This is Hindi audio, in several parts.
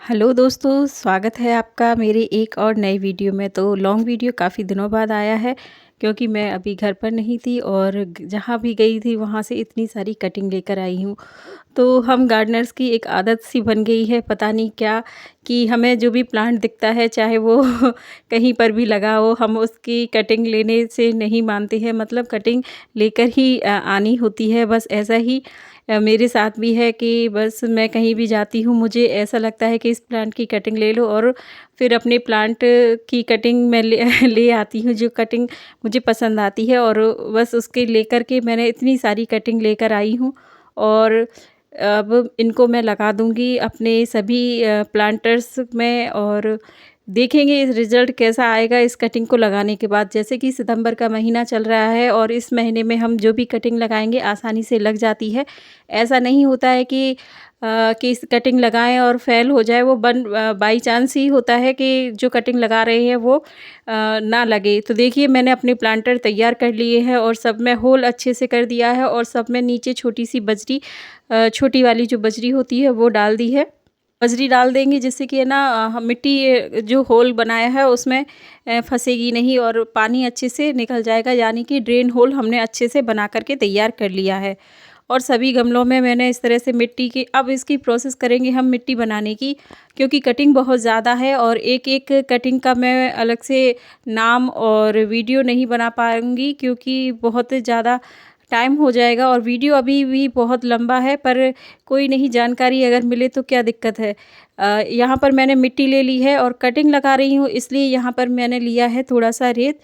हेलो दोस्तों, स्वागत है आपका मेरे एक और नई वीडियो में। तो लॉन्ग वीडियो काफ़ी दिनों बाद आया है क्योंकि मैं अभी घर पर नहीं थी और जहाँ भी गई थी वहाँ से इतनी सारी कटिंग लेकर आई हूँ। तो हम गार्डनर्स की एक आदत सी बन गई है, पता नहीं क्या, कि हमें जो भी प्लांट दिखता है चाहे वो कहीं पर भी लगा हो, हम उसकी कटिंग लेने से नहीं मानते हैं। मतलब कटिंग लेकर ही आनी होती है। बस ऐसा ही मेरे साथ भी है कि बस मैं कहीं भी जाती हूँ, मुझे ऐसा लगता है कि इस प्लांट की कटिंग ले लो और फिर अपने प्लांट की कटिंग मैं ले ले आती हूँ, जो कटिंग मुझे पसंद आती है, और बस उसके लेकर के मैंने इतनी सारी कटिंग लेकर आई हूँ। और अब इनको मैं लगा दूँगी अपने सभी प्लांटर्स में, और देखेंगे इस रिज़ल्ट कैसा आएगा इस कटिंग को लगाने के बाद। जैसे कि सितंबर का महीना चल रहा है और इस महीने में हम जो भी कटिंग लगाएँगे आसानी से लग जाती है। ऐसा नहीं होता है कि इस कटिंग लगाएँ और फ़ेल हो जाए, वो बाई चांस ही होता है कि जो कटिंग लगा रहे हैं वो ना लगे। तो देखिए मैंने अपने प्लांटर तैयार कर लिए हैं और सब में होल अच्छे से कर दिया है, और सब में नीचे छोटी-सी बजरी, छोटी वाली जो बजरी होती है वो डाल दी है। बजरी डाल देंगे जिससे कि है ना, हम मिट्टी जो होल बनाया है उसमें फँसेगी नहीं और पानी अच्छे से निकल जाएगा, यानी कि ड्रेन होल हमने अच्छे से बना कर के तैयार कर लिया है। और सभी गमलों में मैंने इस तरह से मिट्टी की, अब इसकी प्रोसेस करेंगे हम मिट्टी बनाने की, क्योंकि कटिंग बहुत ज़्यादा है और एक-एक कटिंग का मैं अलग से नाम और वीडियो नहीं बना पाऊँगी, क्योंकि बहुत ज़्यादा टाइम हो जाएगा और वीडियो अभी भी बहुत लंबा है। पर कोई नहीं, जानकारी अगर मिले तो क्या दिक्कत है। यहाँ पर मैंने मिट्टी ले ली है और कटिंग लगा रही हूँ, इसलिए यहाँ पर मैंने लिया है थोड़ा-सा रेत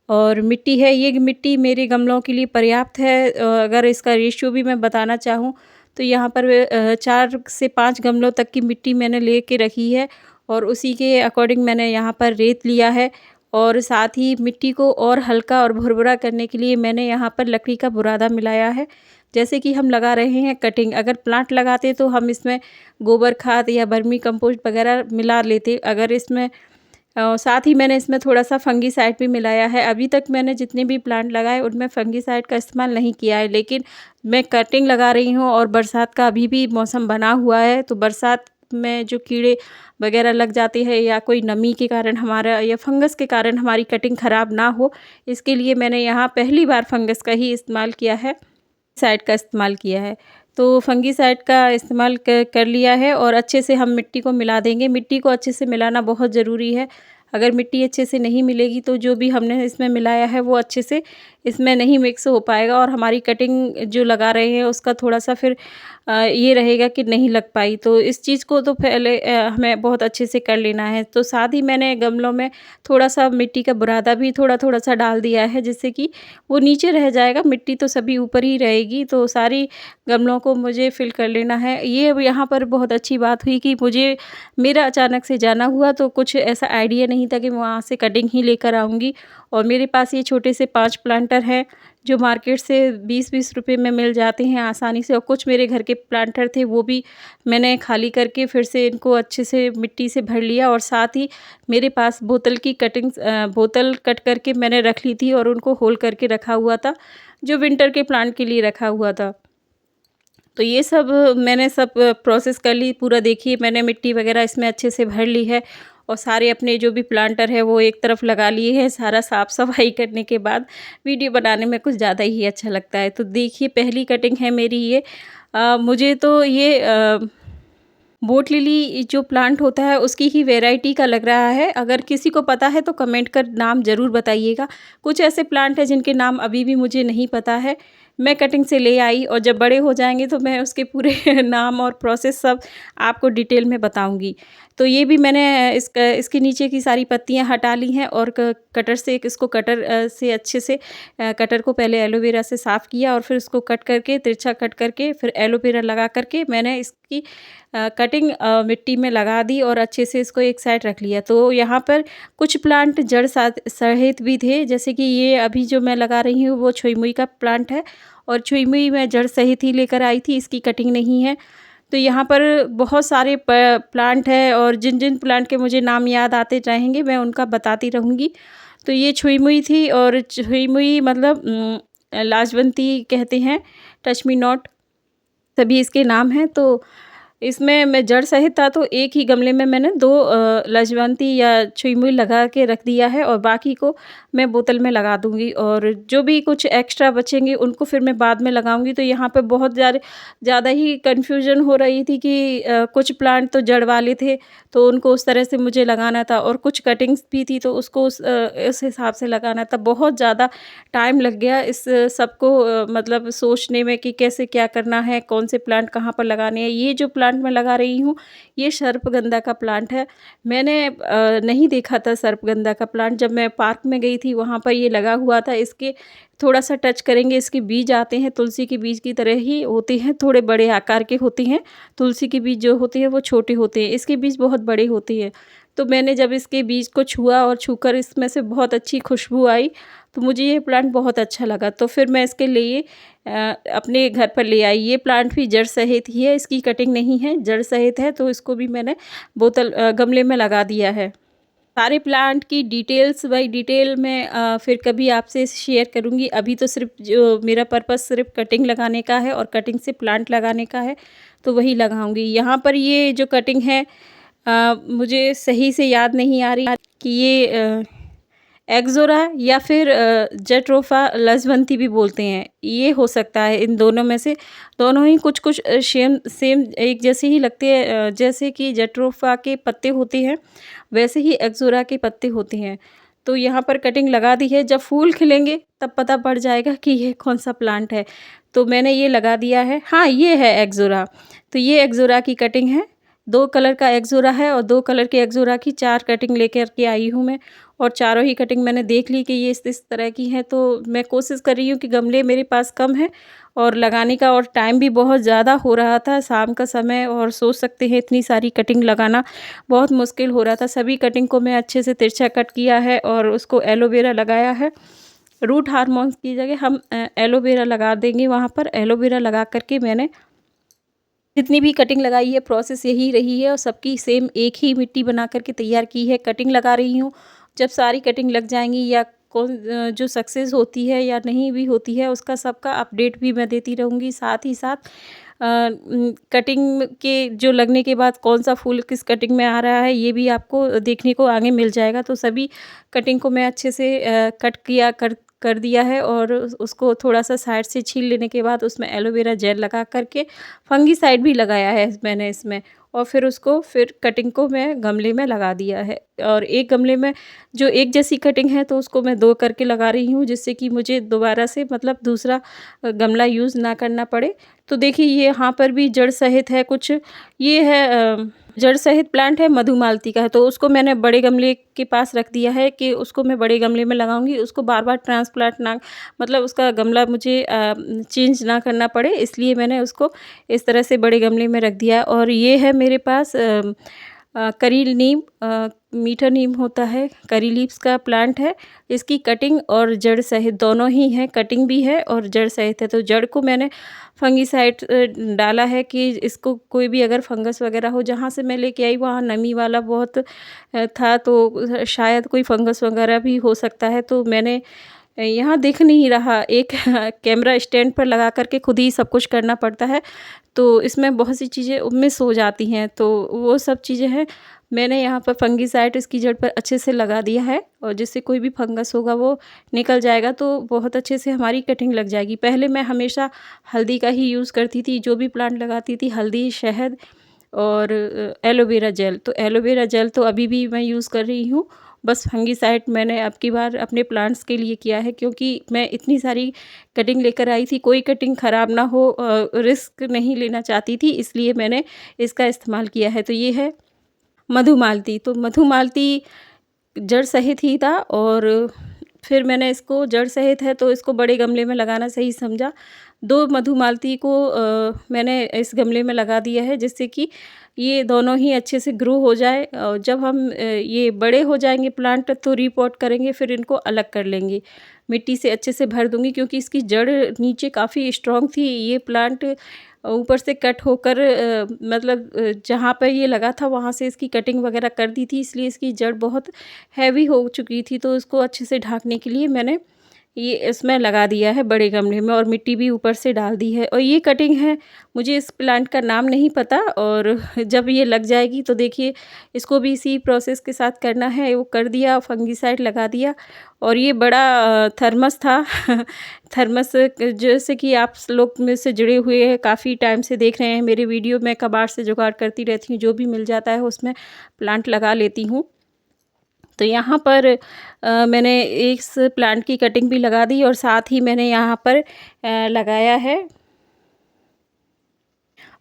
और मिट्टी है। ये मिट्टी मेरे गमलों के लिए पर्याप्त है। अगर इसका रेशियो भी मैं बताना चाहूँ तो यहाँ पर 4 से 5 गमलों तक की मिट्टी मैंने ले के रखी है, और उसी के अकॉर्डिंग मैंने यहाँ पर रेत लिया है। और साथ ही मिट्टी को और हल्का और भुरभुरा करने के लिए मैंने यहाँ पर लकड़ी का बुरादा मिलाया है। जैसे कि हम लगा रहे हैं कटिंग, अगर प्लांट लगाते तो हम इसमें गोबर खाद या वर्मी कंपोस्ट वगैरह मिला लेते। अगर इसमें साथ ही मैंने इसमें थोड़ा-सा फंगीसाइड भी मिलाया है। अभी तक मैंने जितने भी प्लांट लगाए उनमें फंगीसाइड का इस्तेमाल नहीं किया है, लेकिन मैं कटिंग लगा रही हूँ और बरसात का अभी भी मौसम बना हुआ है, तो बरसात में जो कीड़े वगैरह लग जाते हैं या कोई नमी के कारण हमारा, या फंगस के कारण हमारी कटिंग ख़राब ना हो, इसके लिए मैंने यहाँ पहली बार फंगस का ही इस्तेमाल किया है, साइड का इस्तेमाल किया है। तो फंगीसाइड का इस्तेमाल कर लिया है और अच्छे से हम मिट्टी को मिला देंगे। मिट्टी को अच्छे से मिलाना बहुत ज़रूरी है। अगर मिट्टी अच्छे से नहीं मिलेगी तो जो भी हमने इसमें मिलाया है वो अच्छे से इसमें नहीं मिक्स हो पाएगा, और हमारी कटिंग जो लगा रहे हैं उसका थोड़ा-सा फिर ये रहेगा कि नहीं लग पाई। तो इस चीज़ को तो पहले हमें बहुत अच्छे से कर लेना है। तो साथ ही मैंने गमलों में थोड़ा-सा मिट्टी का बुरादा भी थोड़ा-थोड़ा सा डाल दिया है, जिससे कि वो नीचे रह जाएगा, मिट्टी तो सभी ऊपर ही रहेगी। तो सारी गमलों को मुझे फिल कर लेना है। ये अब यहाँ पर बहुत अच्छी बात हुई कि मुझे, मेरा अचानक से जाना हुआ तो कुछ ऐसा आइडिया नहीं था कि मैं वहाँ से कटिंग ही लेकर आऊँगी, और मेरे पास ये छोटे से 5 प्लांटर हैं जो मार्केट से 20-20 रुपए में मिल जाते हैं आसानी से, और कुछ मेरे घर के प्लांटर थे वो भी मैंने खाली करके फिर से इनको अच्छे से मिट्टी से भर लिया। और साथ ही मेरे पास बोतल की कटिंग्स, बोतल कट करके मैंने रख ली थी और उनको होल करके रखा हुआ था, जो विंटर के प्लांट के लिए रखा हुआ था। तो ये सब मैंने सब प्रोसेस कर ली पूरा। देखिए मैंने मिट्टी वगैरह इसमें अच्छे से भर ली है, और सारे अपने जो भी प्लांटर है वो एक तरफ लगा लिए हैं। सारा साफ़ सफाई करने के बाद वीडियो बनाने में कुछ ज़्यादा ही अच्छा लगता है। तो देखिए पहली कटिंग है मेरी ये। मुझे तो ये बोट लिली जो प्लांट होता है उसकी ही वैरायटी का लग रहा है। अगर किसी को पता है तो कमेंट कर नाम ज़रूर बताइएगा। कुछ ऐसे प्लांट हैं जिनके नाम अभी भी मुझे नहीं पता है। मैं कटिंग से ले आई और जब बड़े हो जाएँगे तो मैं उसके पूरे नाम और प्रोसेस सब आपको डिटेल में बताऊँगी। तो ये भी मैंने इसके नीचे की सारी पत्तियाँ हटा ली हैं, और कटर से इसको कटर से अच्छे से कटर को पहले एलोवेरा से साफ़ किया और फिर उसको कट करके, तिरछा कट करके, फिर एलोवेरा लगा करके मैंने इसकी कटिंग मिट्टी में लगा दी और अच्छे से इसको एक साइड रख लिया। तो यहाँ पर कुछ प्लांट जड़ साथ सहित भी थे, जैसे कि ये अभी जो मैं लगा रही हूँ वो छुई मुई का प्लांट है, और छुई मुई मैं जड़ सहित ही लेकर आई थी, इसकी कटिंग नहीं है। तो यहाँ पर बहुत सारे प्लांट हैं, और जिन जिन प्लांट के मुझे नाम याद आते रहेंगे मैं उनका बताती रहूँगी। तो ये छुई मुई थी, और छुई मुई मतलब लाजवंती कहते हैं, टच मी नॉट, सभी इसके नाम हैं। तो इसमें मैं जड़ सहित था तो एक ही गमले में मैंने 2 लजवंती या छुई-मुई लगा के रख दिया है और बाकी को मैं बोतल में लगा दूँगी और जो भी कुछ एक्स्ट्रा बचेंगे उनको फिर मैं बाद में लगाऊँगी। तो यहाँ पे बहुत ज़्यादा ही कन्फ्यूज़न हो रही थी कि कुछ प्लांट तो जड़ वाले थे, तो उनको उस तरह से मुझे लगाना था और कुछ कटिंग्स भी थी तो उसको उस हिसाब से लगाना था। बहुत ज़्यादा टाइम लग गया इस सबको मतलब सोचने में कि कैसे क्या करना है, कौन से प्लांट कहाँ पर लगाने हैं। ये जो प्लांट मैं लगा रही हूँ, ये सर्पगंधा का प्लांट है। मैंने नहीं देखा था सर्पगंधा का प्लांट, जब मैं पार्क में गई थी वहाँ पर ये लगा हुआ था। इसके थोड़ा-सा टच करेंगे, इसके बीज आते हैं, तुलसी के बीज की तरह ही होते हैं, थोड़े बड़े आकार के होते हैं। तुलसी के बीज जो होते हैं वो छोटे होते हैं, इसके बीज बहुत बड़े होते हैं। तो मैंने जब इसके बीज को छुआ और छूकर इसमें से बहुत अच्छी खुशबू आई, तो मुझे ये प्लांट बहुत अच्छा लगा। तो फिर मैं इसके लिए अपने घर पर ले आई। ये प्लांट भी जड़ सहित ही है, इसकी कटिंग नहीं है, जड़ सहित है, तो इसको भी मैंने गमले में लगा दिया है। सारे प्लांट की डिटेल्स बाय डिटेल मैं फिर कभी आपसे शेयर करूँगी। अभी तो सिर्फ़ जो मेरा पर्पस सिर्फ़ कटिंग लगाने का है और कटिंग से प्लांट लगाने का है, तो वही लगाऊँगी। यहाँ पर ये जो कटिंग है मुझे सही से याद नहीं आ रही कि ये एक्ज़ोरा या फिर जट्रोफा लजवंती भी बोलते हैं, ये हो सकता है इन दोनों में से। दोनों ही कुछ-कुछ सेम एक जैसे ही लगते हैं, जैसे कि जट्रोफा के पत्ते होते हैं, वैसे ही एक्ज़ोरा के पत्ते होते हैं। तो यहाँ पर कटिंग लगा दी है, जब फूल खिलेंगे तब पता पड़ जाएगा कि ये कौन-सा प्लांट है। तो मैंने ये लगा दिया है। हाँ, ये है एक्ज़ोरा, तो ये एक्ज़ोरा की कटिंग है। 2 कलर का एक्ज़ोरा है और 2 कलर के एक्ज़ोरा की 4 कटिंग लेकर के आई हूँ मैं। और चारों ही कटिंग मैंने देख ली कि ये इस तरह की हैं, तो मैं कोशिश कर रही हूँ कि गमले मेरे पास कम हैं और लगाने का और टाइम भी बहुत ज़्यादा हो रहा था, शाम का समय, और सोच सकते हैं इतनी सारी कटिंग लगाना बहुत मुश्किल हो रहा था। सभी कटिंग को मैं अच्छे से तिरछा कट किया है और उसको एलोवेरा लगाया है। रूट हार्मोन्स की जगह हम एलोवेरा लगा देंगे वहाँ पर। एलोवेरा लगा कर के मैंने जितनी भी कटिंग लगाई है प्रोसेस यही रही है और सबकी सेम एक ही मिट्टी बना कर के तैयार की है। कटिंग लगा रही हूँ, जब सारी कटिंग लग जाएँगी या जो सक्सेस होती है या नहीं भी होती है, उसका सबका अपडेट भी मैं देती रहूँगी। साथ ही साथ कटिंग के जो लगने के बाद कौन-सा फूल किस कटिंग में आ रहा है, ये भी आपको देखने को आगे मिल जाएगा। तो सभी कटिंग को मैं अच्छे से कट किया कर दिया है और उसको थोड़ा-सा साइड से छील लेने के बाद उसमें एलोवेरा जेल लगा कर के फंगीसाइड भी लगाया है मैंने इसमें, और फिर कटिंग को मैं गमले में लगा दिया है। और एक गमले में जो एक जैसी कटिंग है तो उसको मैं 2 करके लगा रही हूँ, जिससे कि मुझे दोबारा से मतलब दूसरा गमला यूज़ ना करना पड़े। तो देखिए ये यहाँ पर भी जड़ सहित है कुछ, ये है जड़ सहित प्लांट है, मधुमालती का है, तो उसको मैंने बड़े गमले के पास रख दिया है कि उसको मैं बड़े गमले में लगाऊंगी, उसको बार-बार ट्रांसप्लांट ना, मतलब उसका गमला मुझे चेंज ना करना पड़े, इसलिए मैंने उसको इस तरह से बड़े गमले में रख दिया। और ये है मेरे पास करी नीम, मीठा नीम होता है, करी लीव्स का प्लांट है। इसकी कटिंग और जड़ सहित दोनों ही हैं, कटिंग भी है और जड़ सहित है। तो जड़ को मैंने फंगीसाइड डाला है कि इसको कोई भी अगर फंगस वगैरह हो, जहाँ से मैं लेके आई वहाँ नमी वाला बहुत था, तो शायद कोई फंगस वगैरह भी हो सकता है। तो मैंने यहाँ दिख नहीं रहा, एक कैमरा स्टैंड पर लगा कर के खुद ही सब कुछ करना पड़ता है, तो इसमें बहुत सी चीज़ें मिस हो जाती हैं, तो वो सब चीज़ें हैं। मैंने यहाँ पर फंगीसाइड इसकी जड़ पर अच्छे से लगा दिया है और जिससे कोई भी फंगस होगा वो निकल जाएगा, तो बहुत अच्छे से हमारी कटिंग लग जाएगी। पहले मैं हमेशा हल्दी का ही यूज़ करती थी, जो भी प्लांट लगाती थी, हल्दी, शहद और एलोवेरा जेल। तो एलोवेरा जेल तो अभी भी मैं यूज़ कर रही हूँ। बस फंगीसाइड मैंने अब की बार अपने प्लांट्स के लिए किया है, क्योंकि मैं इतनी सारी कटिंग लेकर आई थी, कोई कटिंग ख़राब ना हो, रिस्क नहीं लेना चाहती थी, इसलिए मैंने इसका इस्तेमाल किया है। तो ये है मधुमालती। तो मधुमालती जड़ सहित ही था और फिर मैंने इसको जड़ सहित है तो इसको बड़े गमले में लगाना सही समझा। 2 मधुमालती को मैंने इस गमले में लगा दिया है, जिससे कि ये दोनों ही अच्छे से ग्रो हो जाए, और जब हम ये बड़े हो जाएंगे प्लांट तो रीपॉट करेंगे, फिर इनको अलग कर लेंगे, मिट्टी से अच्छे से भर दूंगी, क्योंकि इसकी जड़ नीचे काफ़ी स्ट्रॉन्ग थी। ये प्लांट ऊपर से कट होकर मतलब जहाँ पर ये लगा था वहाँ से इसकी कटिंग वगैरह कर दी थी, इसलिए इसकी जड़ बहुत हैवी हो चुकी थी। तो इसको अच्छे से ढकने के लिए मैंने ये इसमें लगा दिया है बड़े गमले में और मिट्टी भी ऊपर से डाल दी है। और ये कटिंग है, मुझे इस प्लांट का नाम नहीं पता, और जब ये लग जाएगी तो देखिए इसको भी इसी प्रोसेस के साथ करना है। वो कर दिया, फंगीसाइड लगा दिया। और ये बड़ा थर्मस था थर्मस जैसे कि आप लोग में से जुड़े हुए हैं, काफ़ी टाइम से देख रहे हैं मेरे वीडियो। मैं कबाड़ से जुगाड़ करती रहती हूँ, जो भी मिल जाता है उसमें प्लांट लगा लेती हूँ। तो यहाँ पर मैंने इस प्लांट की कटिंग भी लगा दी और साथ ही मैंने यहाँ पर लगाया है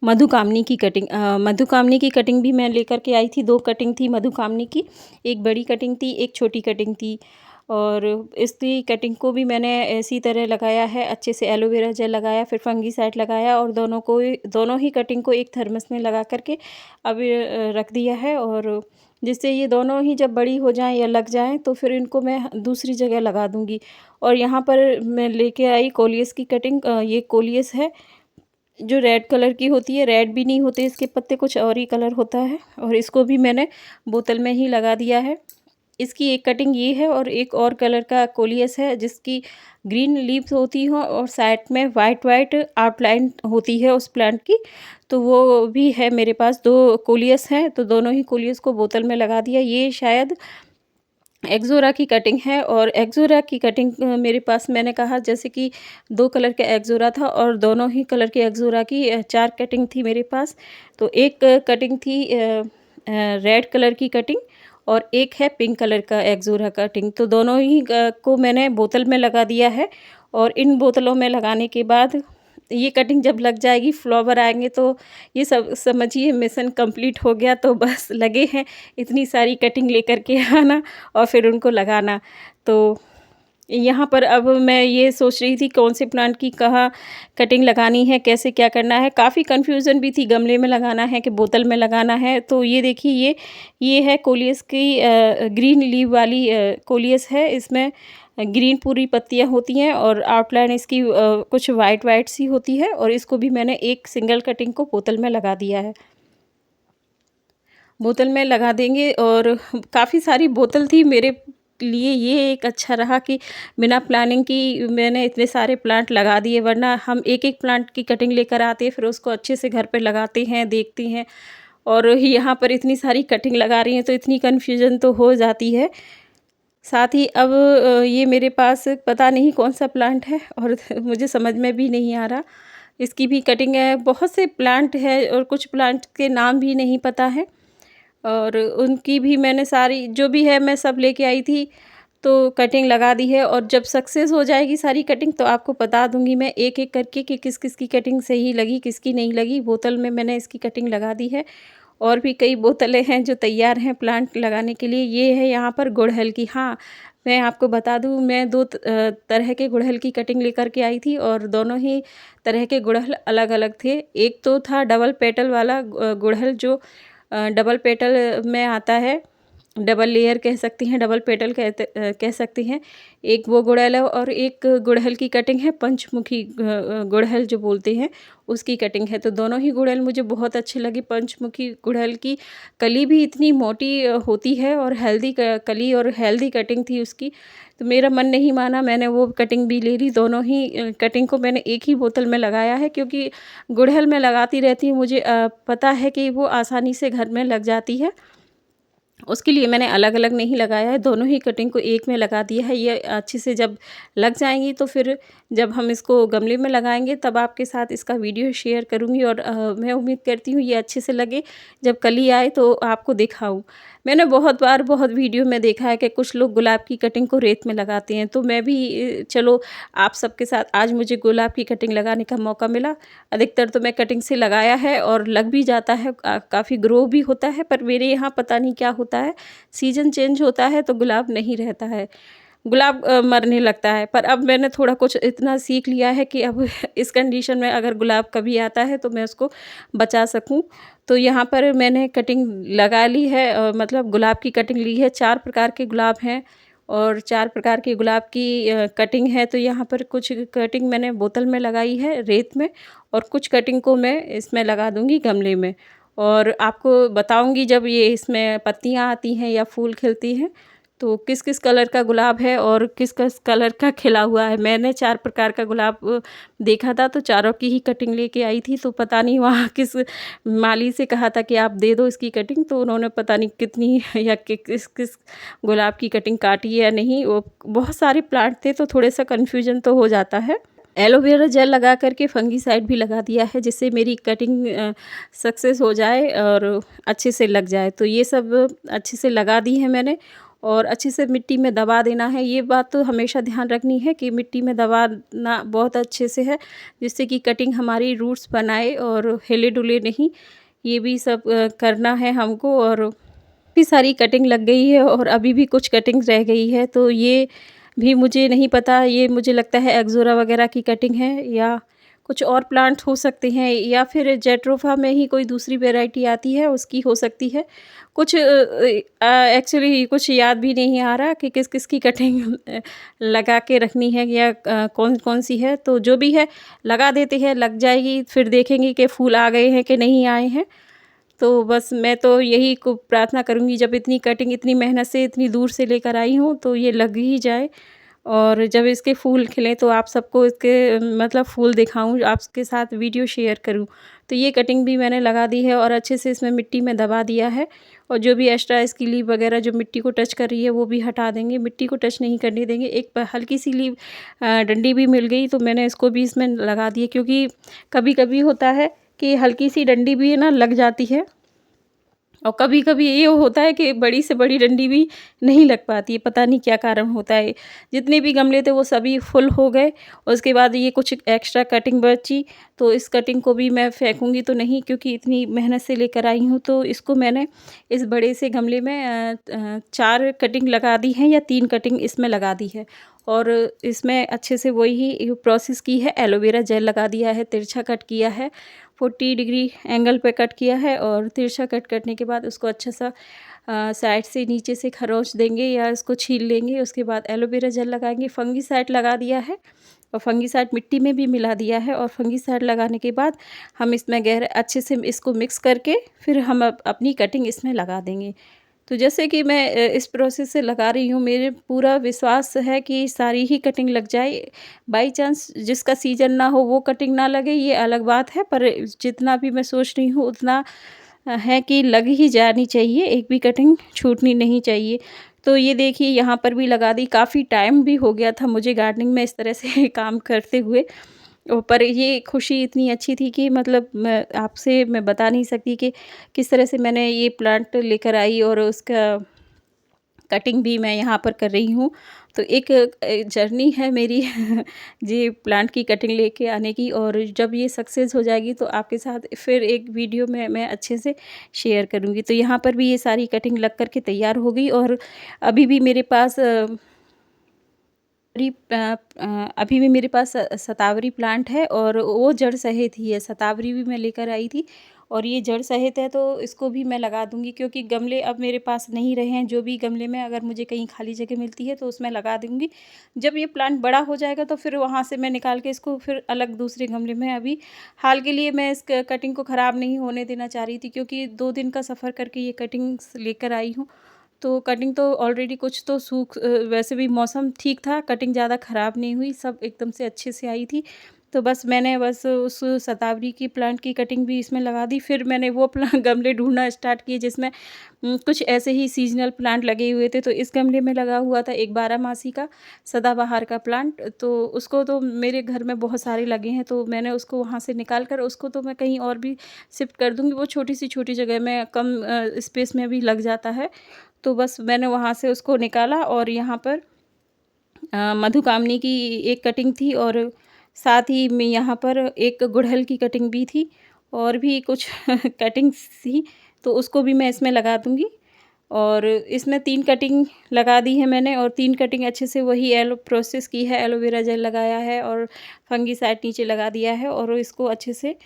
मधुकामनी की कटिंग। मधुकामनी की कटिंग भी मैं लेकर के आई थी। 2 कटिंग थी मधुकामनी की, एक बड़ी कटिंग थी, एक छोटी कटिंग थी। और इसकी कटिंग को भी मैंने इसी तरह लगाया है, अच्छे से एलोवेरा जेल लगाया, फिर फंगीसाइड लगाया और दोनों ही कटिंग को एक थर्मस में लगा कर के अब रख दिया है। और जिससे ये दोनों ही जब बड़ी हो जाएँ या लग जाएँ तो फिर इनको मैं दूसरी जगह लगा दूँगी। और यहाँ पर मैं लेके आई कोलियस की कटिंग। ये कोलियस है जो रेड कलर की होती है, रेड भी नहीं होते इसके पत्ते, कुछ और ही कलर होता है। और इसको भी मैंने बोतल में ही लगा दिया है। इसकी एक कटिंग ये है और एक और कलर का कोलियस है जिसकी ग्रीन लीव्स होती हैं और साइड में वाइट वाइट आउटलाइन होती है उस प्लांट की। तो वो भी है मेरे पास, 2 कोलियस हैं, तो दोनों ही कोलियस को बोतल में लगा दिया। ये शायद एक्ज़ोरा की कटिंग है। और एक्ज़ोरा की कटिंग मेरे पास, मैंने कहा जैसे कि 2 कलर का एक्ज़ोरा था और दोनों ही कलर के एक्ज़ोरा की 4 कटिंग थी मेरे पास। तो एक कटिंग थी रेड कलर की कटिंग और एक है पिंक कलर का एक्ज़ोरा कटिंग। तो दोनों ही को मैंने बोतल में लगा दिया है। और इन बोतलों में लगाने के बाद ये कटिंग जब लग जाएगी, फ्लावर आएँगे, तो ये सब समझिए मिशन कंप्लीट हो गया। तो बस लगे हैं इतनी सारी कटिंग लेकर के आना और फिर उनको लगाना। तो यहाँ पर अब मैं ये सोच रही थी कौन से प्लांट की कहाँ कटिंग लगानी है, कैसे क्या करना है। काफ़ी कन्फ्यूज़न भी थी, गमले में लगाना है कि बोतल में लगाना है। तो ये देखिए, ये है कोलियस की ग्रीन लीव वाली कोलियस है। इसमें ग्रीन पूरी पत्तियाँ होती हैं और आउटलाइन इसकी कुछ वाइट वाइट सी होती है। और इसको भी मैंने एक सिंगल कटिंग को बोतल में लगा दिया है। बोतल में लगा देंगे। और काफ़ी सारी बोतल थी मेरे लिए, ये एक अच्छा रहा कि बिना प्लानिंग की मैंने इतने सारे प्लांट लगा दिए। वरना हम एक-एक प्लांट की कटिंग लेकर आते, फिर उसको अच्छे से घर पे लगाते हैं, देखते हैं। और यहाँ पर इतनी सारी कटिंग लगा रही हैं तो इतनी कन्फ्यूज़न तो हो जाती है। साथ ही अब ये मेरे पास पता नहीं कौन-सा प्लांट है और मुझे समझ में भी नहीं आ रहा। इसकी भी कटिंग है, बहुत से प्लांट हैं और कुछ प्लांट के नाम भी नहीं पता है। और उनकी भी मैंने सारी जो भी है मैं सब लेके आई थी, तो कटिंग लगा दी है। और जब सक्सेस हो जाएगी सारी कटिंग तो आपको बता दूँगी मैं एक-एक करके कि किस-किस की कटिंग सही लगी, किसकी नहीं लगी। बोतल में मैंने इसकी कटिंग लगा दी है। और भी कई बोतलें हैं जो तैयार हैं प्लांट लगाने के लिए। ये है यहाँ पर गुड़हल की। हाँ, मैं आपको बता दूँ, मैं 2 तरह के गुड़हल की कटिंग लेकर के आई थी और दोनों ही तरह के गुड़हल अलग-अलग थे। एक तो था डबल पेटल वाला गुड़हल जो डबल पेटल में आता है, डबल लेयर कह सकती हैं, डबल पेटल कह सकती हैं। एक वो गुड़हल है और एक गुड़हल की कटिंग है पंचमुखी गुड़हल जो बोलते हैं, उसकी कटिंग है। तो दोनों ही गुड़हल मुझे बहुत अच्छे लगे। पंचमुखी गुड़हल की कली भी इतनी मोटी होती है और हेल्दी कली और हेल्दी कटिंग थी उसकी। तो मेरा मन नहीं माना, मैंने वो कटिंग भी ले ली। दोनों ही कटिंग को मैंने एक ही बोतल में लगाया है क्योंकि गुड़हल मैं लगाती रहती हूँ, मुझे पता है कि वो आसानी से घर में लग जाती है। उसके लिए मैंने अलग-अलग नहीं लगाया है, दोनों ही कटिंग को एक में लगा दिया है। ये अच्छे से जब लग जाएँगी तो फिर जब हम इसको गमले में लगाएँगे तब आपके साथ इसका वीडियो शेयर करूँगी। और मैं उम्मीद करती हूँ ये अच्छे से लगे, जब कली आए तो आपको दिखाऊँ। मैंने बहुत बार बहुत वीडियो में देखा है कि कुछ लोग गुलाब की कटिंग को रेत में लगाते हैं, तो मैं भी चलो आप सबके साथ आज मुझे गुलाब की कटिंग लगाने का मौका मिला। अधिकतर तो मैं कटिंग से लगाया है और लग भी जाता है, काफ़ी ग्रो भी होता है। पर मेरे यहाँ पता नहीं क्या होता है, सीज़न चेंज होता है तो गुलाब नहीं रहता है, गुलाब मरने लगता है। पर अब मैंने थोड़ा कुछ इतना सीख लिया है कि अब इस कंडीशन में अगर गुलाब कभी आता है तो मैं उसको बचा सकूँ। तो यहाँ पर मैंने कटिंग लगा ली है, मतलब गुलाब की कटिंग ली है। 4 प्रकार के गुलाब हैं और 4 प्रकार के गुलाब की कटिंग है। तो यहाँ पर कुछ कटिंग मैंने बोतल में लगाई है रेत में और कुछ कटिंग को मैं इसमें लगा दूँगी गमले में। और आपको बताऊँगी जब ये इसमें पत्तियाँ आती हैं या फूल खिलती हैं तो किस-किस कलर का गुलाब है और किस-किस कलर का खिला हुआ है। मैंने 4 प्रकार का गुलाब देखा था, तो चारों की ही कटिंग लेके आई थी। तो पता नहीं वहाँ किस माली से कहा था कि आप दे दो इसकी कटिंग, तो उन्होंने पता नहीं कितनी या कि किस-किस गुलाब की कटिंग काटी है या नहीं। वो बहुत सारे प्लांट थे, तो थोड़ा-सा कन्फ्यूज़न तो हो जाता है। एलोवेरा जेल लगा कर के फंगीसाइड भी लगा दिया है, जिससे मेरी कटिंग सक्सेस हो जाए और अच्छे से लग जाए। तो ये सब अच्छे से लगा दी है मैंने, और अच्छे से मिट्टी में दबा देना है। ये बात तो हमेशा ध्यान रखनी है कि मिट्टी में दबाना बहुत अच्छे से है, जिससे कि कटिंग हमारी रूट्स बनाए और हिले-डुले नहीं। ये भी सब करना है हमको। और काफ़ी सारी कटिंग लग गई है और अभी भी कुछ कटिंग रह गई है, तो ये भी मुझे नहीं पता। ये मुझे लगता है एक्ज़ोरा वगैरह की कटिंग है, या कुछ और प्लांट हो सकते हैं, या फिर जेट्रोफा में ही कोई दूसरी वैरायटी आती है उसकी हो सकती है। कुछ एक्चुअली कुछ याद भी नहीं आ रहा कि किस-किस की कटिंग लगा के रखनी है, या कौन-कौन सी है। तो जो भी है लगा देते हैं, लग जाएगी, फिर देखेंगे कि फूल आ गए हैं कि नहीं आए हैं। तो बस मैं तो यही को प्रार्थना करूँगी, जब इतनी कटिंग इतनी मेहनत से इतनी दूर से लेकर आई हूँ, तो ये लग ही जाए। और जब इसके फूल खिलें तो आप सबको इसके मतलब फूल दिखाऊँ, आपके साथ वीडियो शेयर करूँ। तो ये कटिंग भी मैंने लगा दी है और अच्छे से इसमें मिट्टी में दबा दिया है, और जो भी एक्स्ट्रा इसकी लीव वगैरह जो मिट्टी को टच कर रही है वो भी हटा देंगे, मिट्टी को टच नहीं करने देंगे। एक हल्की सी लीव डंडी भी मिल गई, तो मैंने इसको भी इसमें लगा दिया, क्योंकि कभी-कभी होता है कि हल्की सी डंडी भी ना लग जाती है, और कभी-कभी ये होता है कि बड़ी से बड़ी डंडी भी नहीं लग पाती है, पता नहीं क्या कारण होता है। जितने भी गमले थे वो सभी फुल हो गए, और उसके बाद ये कुछ एक्स्ट्रा कटिंग बची, तो इस कटिंग को भी मैं फेंकूँगी तो नहीं, क्योंकि इतनी मेहनत से लेकर आई हूँ। तो इसको मैंने इस बड़े से गमले में 4 कटिंग लगा दी हैं, या 3 कटिंग इसमें लगा दी है। और इसमें अच्छे से वही प्रोसेस की है, एलोवेरा जेल लगा दिया है, तिरछा कट किया है, 40 डिग्री एंगल पे कट किया है, और तिरछा कट करने के बाद उसको अच्छा सा साइड से नीचे से खरोंच देंगे या इसको छील लेंगे। उसके बाद एलोवेरा जेल लगाएंगे, फंगीसाइड लगा दिया है, और फंगीसाइड मिट्टी में भी मिला दिया है। और फंगीसाइड लगाने के बाद हम इसमें गहरे अच्छे से इसको मिक्स करके फिर हम अपनी कटिंग इसमें लगा देंगे। तो जैसे कि मैं इस प्रोसेस से लगा रही हूँ, मेरे पूरा विश्वास है कि सारी ही कटिंग लग जाए। बाई चांस जिसका सीज़न ना हो वो कटिंग ना लगे, ये अलग बात है, पर जितना भी मैं सोच रही हूँ उतना है कि लग ही जानी चाहिए, एक भी कटिंग छूटनी नहीं चाहिए। तो ये देखिए यहाँ पर भी लगा दी, काफ़ी टाइम भी हो गया था मुझे गार्डनिंग में इस तरह से काम करते हुए। पर ये खुशी इतनी अच्छी थी कि मतलब मैं बता नहीं सकती कि किस तरह से मैंने ये प्लांट लेकर आई, और उसका कटिंग भी मैं यहाँ पर कर रही हूँ। तो एक जर्नी है मेरी जी प्लांट की कटिंग लेके आने की, और जब ये सक्सेस हो जाएगी तो आपके साथ फिर एक वीडियो में मैं अच्छे से शेयर करूँगी। तो यहाँ पर भी ये सारी कटिंग लग कर के तैयार हो गई, और अभी भी मेरे पास अभी भी मेरे पास शतावरी प्लांट है, और वो जड़ सहित ही है। शतावरी भी मैं लेकर आई थी, और ये जड़ सहित है, तो इसको भी मैं लगा दूँगी, क्योंकि गमले अब मेरे पास नहीं रहे हैं। जो भी गमले में अगर मुझे कहीं खाली जगह मिलती है तो उसमें लगा दूँगी। जब ये प्लांट बड़ा हो जाएगा तो फिर वहाँ से मैं निकाल के इसको फिर अलग दूसरे गमले में, अभी हाल के लिए मैं इस कटिंग को ख़राब नहीं होने देना चाह रही थी, क्योंकि 2 दिन का सफ़र करके ये कटिंग्स लेकर आई हूँ। तो कटिंग तो ऑलरेडी कुछ तो वैसे भी मौसम ठीक था, कटिंग ज़्यादा ख़राब नहीं हुई, सब एकदम से अच्छे से आई थी। तो बस मैंने बस उस शतावरी की प्लांट की कटिंग भी इसमें लगा दी। फिर मैंने वो गमले ढूँढना स्टार्ट किए जिसमें कुछ ऐसे ही सीज़नल प्लांट लगे हुए थे। तो इस गमले में लगा हुआ था एक बारहमासी का सदाबहार का प्लांट, तो उसको तो मेरे घर में बहुत सारे लगे हैं, तो मैंने उसको वहाँ से निकाल कर उसको तो मैं कहीं और भी शिफ्ट कर दूँगी। वो छोटी जगह में कम स्पेस में भी लग जाता है। तो बस मैंने वहाँ से उसको निकाला, और यहाँ पर मधुकामनी की एक कटिंग थी, और साथ ही में यहाँ पर एक गुड़हल की कटिंग भी थी, और भी कुछ कटिंग्स थी, तो उसको भी मैं इसमें लगा दूँगी। और इसमें 3 कटिंग लगा दी है मैंने, और 3 कटिंग अच्छे से वही प्रोसेस की है, एलोवेरा जेल लगाया है और फंगीसाइड नीचे लगा दिया है, और इसको अच्छे से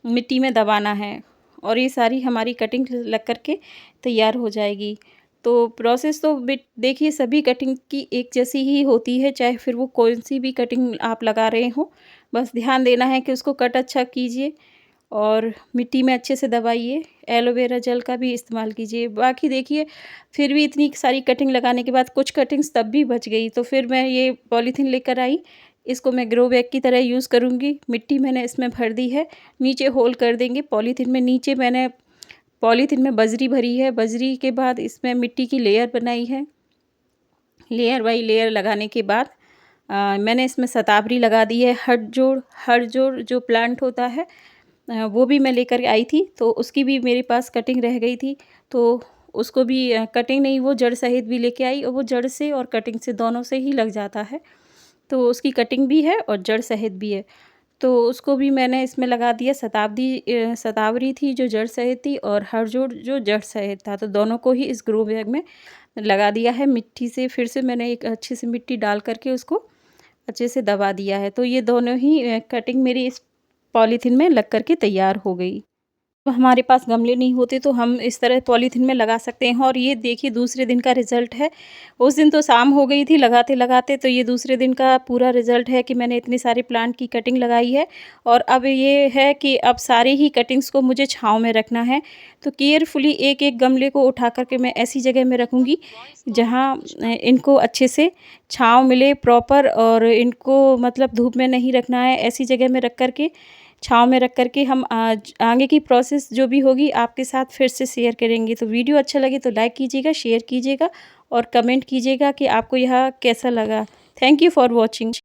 मिट्टी में दबाना है, और ये सारी हमारी कटिंग लग कर के तैयार हो जाएगी। तो प्रोसेस तो देखिए सभी कटिंग की एक जैसी ही होती है, चाहे फिर वो कौन-सी भी कटिंग आप लगा रहे हो। बस ध्यान देना है कि उसको कट अच्छा कीजिए, और मिट्टी में अच्छे से दबाइए। एलोवेरा जेल का भी इस्तेमाल कीजिए। बाकी देखिए फिर भी इतनी सारी कटिंग लगाने के बाद कुछ कटिंग्स तब भी बच गई, तो फिर मैं ये पॉलीथीन लेकर आई। इसको मैं ग्रो बैग की तरह यूज़ करूँगी। मिट्टी मैंने इसमें भर दी है, नीचे होल कर देंगे पॉलीथीन में। नीचे मैंने पॉलीथीन में बजरी भरी है, बजरी के बाद इसमें मिट्टी की लेयर बनाई है। लेयर बाई लेयर लगाने के बाद मैंने इसमें शतावरी लगा दी है। हठ जोड़ जो प्लांट होता है वो भी मैं लेकर आई थी, तो उसकी भी मेरे पास कटिंग रह गई थी, तो उसको भी कटिंग नहीं, वो जड़ सहित भी लेके आई। और वो जड़ से और कटिंग से दोनों से ही लग जाता है, तो उसकी कटिंग भी है और जड़ सहित भी है। तो उसको भी मैंने इसमें लगा दिया। शतावरी थी जो जड़ सहित थी, और हठ-जोड़ जो जड़ सहित था, तो दोनों को ही इस ग्रो बैग में लगा दिया है। मिट्टी से फिर से मैंने एक अच्छी सी मिट्टी डाल करके उसको अच्छे से दबा दिया है। तो ये दोनों ही कटिंग मेरी इस पॉलीथीन में लग कर के तैयार हो गई। तो हमारे पास गमले नहीं होते तो हम इस तरह पॉलीथीन में लगा सकते हैं। और ये देखिए दूसरे दिन का रिज़ल्ट है। उस दिन तो शाम हो गई थी लगाते-लगाते, तो ये दूसरे दिन का पूरा रिज़ल्ट है कि मैंने इतने सारे प्लांट की कटिंग लगाई है। और अब ये है कि अब सारी ही कटिंग्स को मुझे छाँव में रखना है। तो केयरफुली एक-एक गमले को उठा कर के मैं ऐसी जगह में रखूँगी जहाँ इनको अच्छे से छाँव मिले प्रॉपर, और इनको मतलब धूप में नहीं रखना है। ऐसी जगह में रख कर के, छाँव में रख कर के हम आज आगे की प्रोसेस जो भी होगी आपके साथ फिर से शेयर करेंगे। तो वीडियो अच्छा लगे तो लाइक कीजिएगा, शेयर कीजिएगा और कमेंट कीजिएगा कि आपको यह कैसा लगा। Thank you for watching.